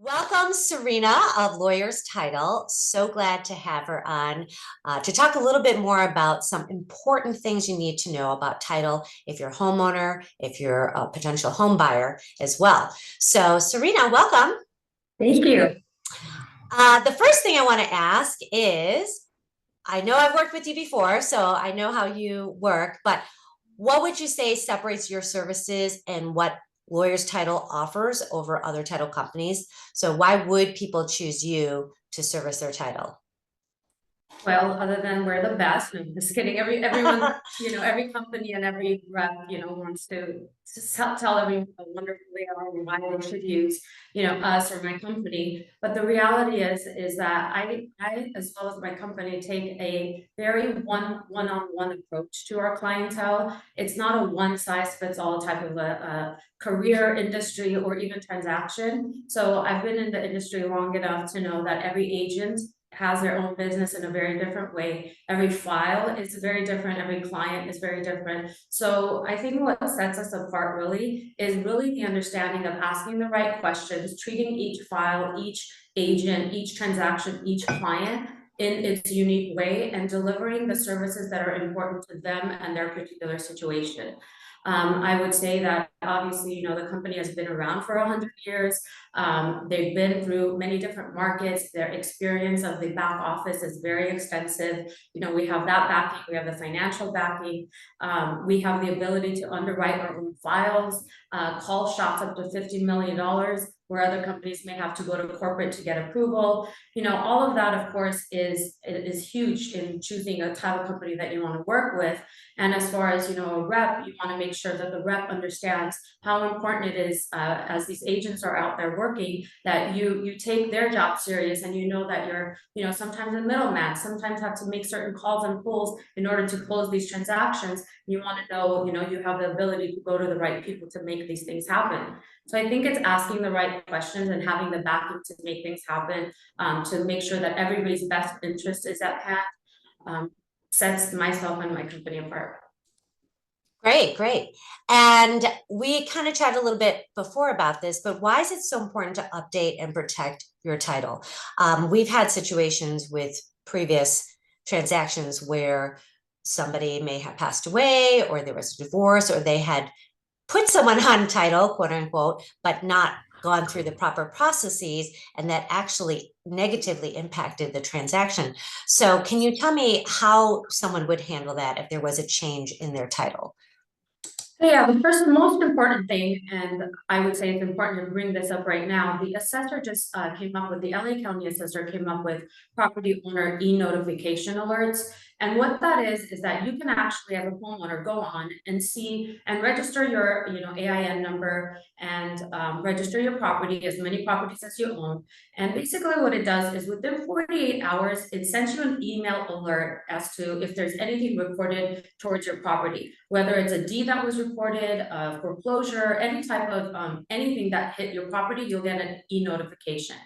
Welcome, Sarineh of Lawyer's Title. So glad to have her on to talk a little bit more about some important things you need to know about title if you're a homeowner, if you're a potential home buyer as well. So, Sarineh, welcome. Thank you. The first thing I want to ask is, I know I've worked with you before, so I know how you work, but what would you say separates your services and what Lawyer's Title offers over other title companies? So why would people choose you to service their title? Well, other than we're the best, no, I'm just kidding. Everyone, every company and every rep, wants to tell everyone how wonderful they are and why they should use, us or my company. But the reality is that I, as well as my company, take a very one-on-one approach to our clientele. It's not a one-size-fits-all type of a career, industry, or even transaction. So I've been in the industry long enough to know that every agent has their own business in a very different way. Every file is very different. Every client is very different. So I think what sets us apart really is really the understanding of asking the right questions, treating each file, each agent, each transaction, each client in its unique way, and delivering the services that are important to them and their particular situation. I would say that obviously, the company has been around for 100 years. They've been through many different markets. Their experience of the back office is very extensive. We have that backing, we have the financial backing. We have the ability to underwrite our own files, call shots up to $50 million, where other companies may have to go to corporate to get approval. All of that, of course, is huge in choosing a title company that you want to work with. And as far as, a rep, you want to make sure that the rep understands how important it is, as these agents are out there working, that you take their job serious, and that you're, sometimes a middleman, sometimes have to make certain calls and pulls in order to close these transactions. You want to know, you have the ability to go to the right people to make these things happen. So I think it's asking the right questions and having the backing to make things happen, to make sure that everybody's best interest is at hand, sets myself and my company apart. Great, great. And we kind of chatted a little bit before about this, but why is it so important to update and protect your title? We've had situations with previous transactions where somebody may have passed away, or there was a divorce, or they had put someone on title, quote unquote, but not gone through the proper processes, and that actually negatively impacted the transaction. So can you tell me how someone would handle that if there was a change in their title? Yeah, the first and most important thing, and I would say it's important to bring this up right now, the assessor just came up with, the LA County assessor came up with property owner e-notification alerts. And what that is that you can actually, as a homeowner, go on and see and register your, AIN number, and register your property, as many properties as you own. And basically what it does is within 48 hours, it sends you an email alert as to if there's anything reported towards your property, whether it's a deed that was reported, foreclosure, any type of anything that hit your property, you'll get an e-notification.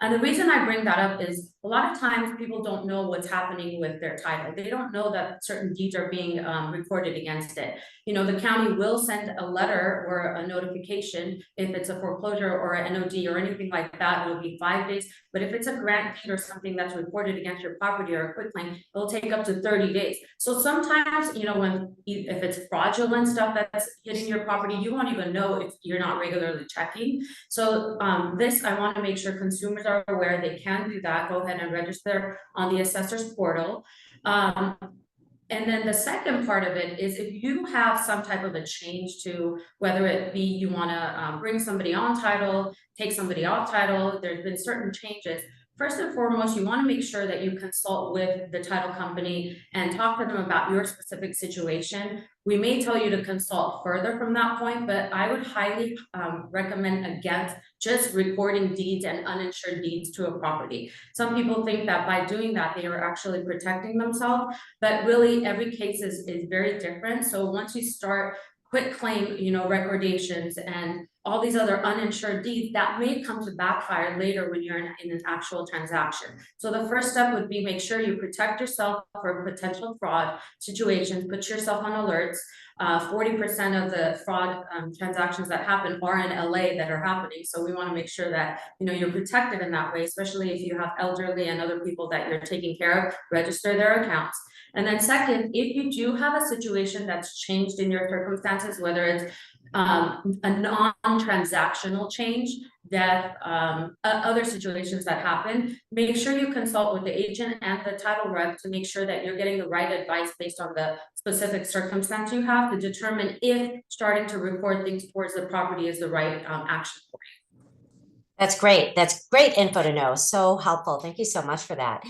And the reason I bring that up is a lot of times people don't know what's happening with their title. They don't know that certain deeds are being recorded against it. The county will send a letter or a notification if it's a foreclosure or an NOD or anything like that. It'll be 5 days. But if it's a grant deed or something that's recorded against your property or a quitclaim, it'll take up to 30 days. So sometimes, if it's fraudulent stuff that's hitting your property, you won't even know if you're not regularly checking. So this, I want to make sure consumers are aware they can do that. Go ahead and register on the assessor's portal. And then the second part of it is, if you have some type of a change to, whether it be you want to bring somebody on title, take somebody off title, there's been certain changes. First and foremost, you want to make sure that you consult with the title company and talk to them about your specific situation. We may tell you to consult further from that point, but I would highly recommend against just recording deeds and uninsured deeds to a property. Some people think that by doing that, they are actually protecting themselves, but really every case is very different. So once you start quit claim, recordations and all these other uninsured deeds that may come to backfire later when you're in an actual transaction. So the first step would be make sure you protect yourself for potential fraud situations, put yourself on alerts. 40% of the fraud transactions that happen are in LA that are happening. So we want to make sure that you're protected in that way, especially if you have elderly and other people that you're taking care of, register their accounts. And then second, if you do have a situation that's changed in your circumstances, whether it's a non-transactional change, death, other situations that happen, make sure you consult with the agent and the title rep to make sure that you're getting the right advice based on the specific circumstance you have to determine if starting to record things towards the property is the right action for you. That's great. That's great info to know. So helpful. Thank you so much for that.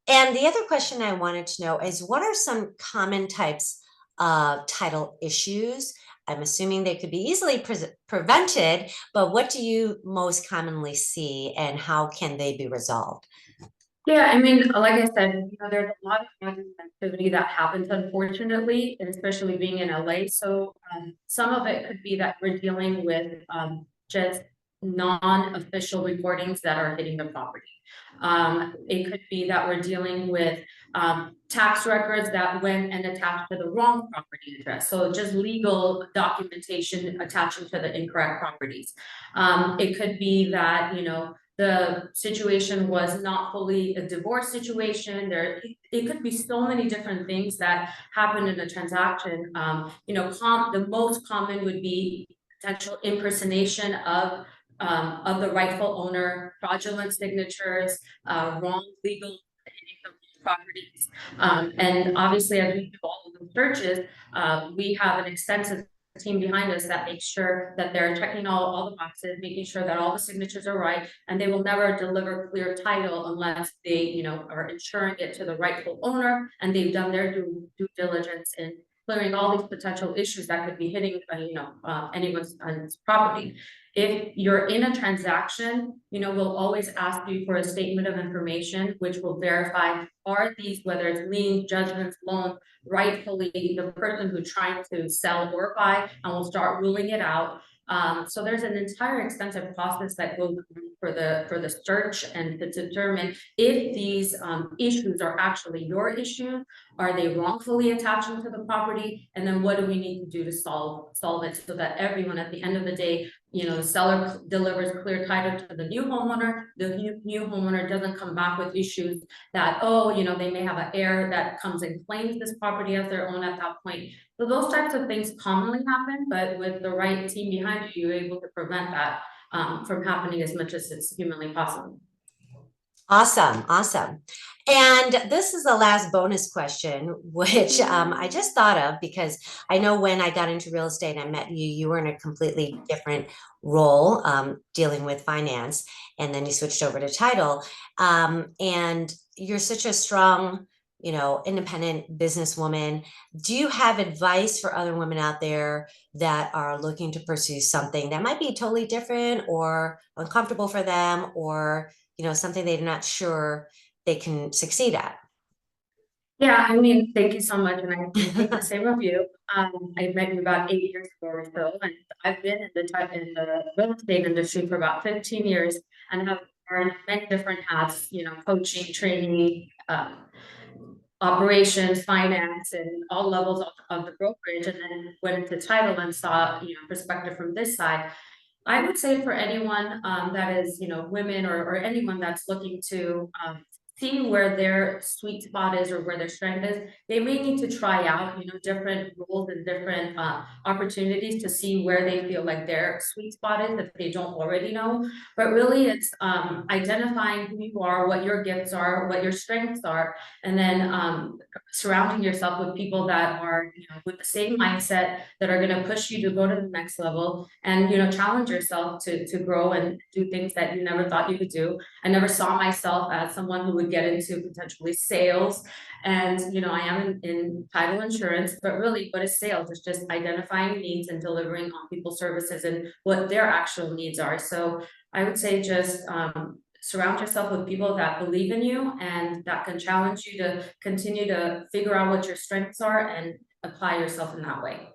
And the other question I wanted to know is, what are some common types of title issues? I'm assuming they could be easily prevented, but what do you most commonly see and how can they be resolved? Yeah, I mean, like I said, there's a lot of fraudulent activity that happens, unfortunately, and especially being in LA. So some of it could be that we're dealing with just non-official recordings that are hitting the property. It could be that we're dealing with tax records that went and attached to the wrong property address. So just legal documentation attaching to the incorrect properties. It could be that, the situation was not fully a divorce situation. It could be so many different things that happen in a transaction. The most common would be potential impersonation of the rightful owner, fraudulent signatures, wrong legal properties. And obviously, as we do all of the searches, we have an extensive team behind us that makes sure that they're checking all the boxes, making sure that all the signatures are right, and they will never deliver clear title unless they, are insuring it to the rightful owner and they've done their due diligence in clearing all these potential issues that could be hitting, anyone's property. If you're in a transaction, we'll always ask you for a statement of information, which will verify are these, whether it's lien, judgments, loan, rightfully the person who's trying to sell or buy, and we'll start ruling it out. So there's an entire extensive process that goes for the search and to determine if these issues are actually your issues. Are they wrongfully attaching to the property? And then what do we need to do to solve it so that everyone at the end of the day, the seller delivers clear title to the new homeowner. The new homeowner doesn't come back with issues that, they may have an heir that comes and claims this property as their own at that point. So those types of things commonly happen, but with the right team behind you, you're able to prevent that from happening as much as it's humanly possible. Awesome, awesome. And this is the last bonus question, which I just thought of because I know when I got into real estate, I met you, you were in a completely different role dealing with finance, and then you switched over to title. And you're such a strong, independent businesswoman. Do you have advice for other women out there that are looking to pursue something that might be totally different or uncomfortable for them, or something they're not sure they can succeed at? Yeah, I mean, thank you so much, and I think the same of you. I met you about 8 years ago or so, and I've been in the real estate industry for about 15 years, and have worn many different hats. Coaching, training, operations, finance, and all levels of the brokerage, and then went into title and saw perspective from this side. I would say for anyone that is, women or anyone that's looking to see where their sweet spot is or where their strength is, they may need to try out, different roles and different opportunities to see where they feel like their sweet spot is if they don't already know. But really, it's identifying who you are, what your gifts are, what your strengths are, and then surrounding yourself with people that are, with the same mindset, that are going to push you to go to the next level and, challenge yourself to grow and do things that you never thought you could do. I never saw myself as someone who would get into potentially sales. And, I am in title insurance, but really what is sales? It's just identifying needs and delivering on people's services and what their actual needs are. So I would say just surround yourself with people that believe in you and that can challenge you to continue to figure out what your strengths are and apply yourself in that way.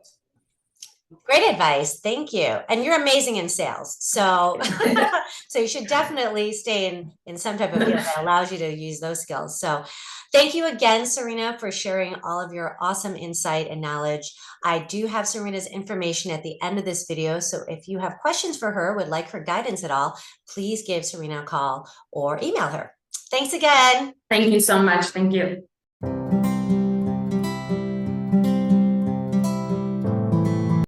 Great advice. Thank you. And you're amazing in sales. So, so you should definitely stay in some type of field that allows you to use those skills. So thank you again, Sarineh, for sharing all of your awesome insight and knowledge. I do have Sarineh's information at the end of this video. So if you have questions for her, would like her guidance at all, please give Sarineh a call or email her. Thanks again. Thank you so much. Thank you.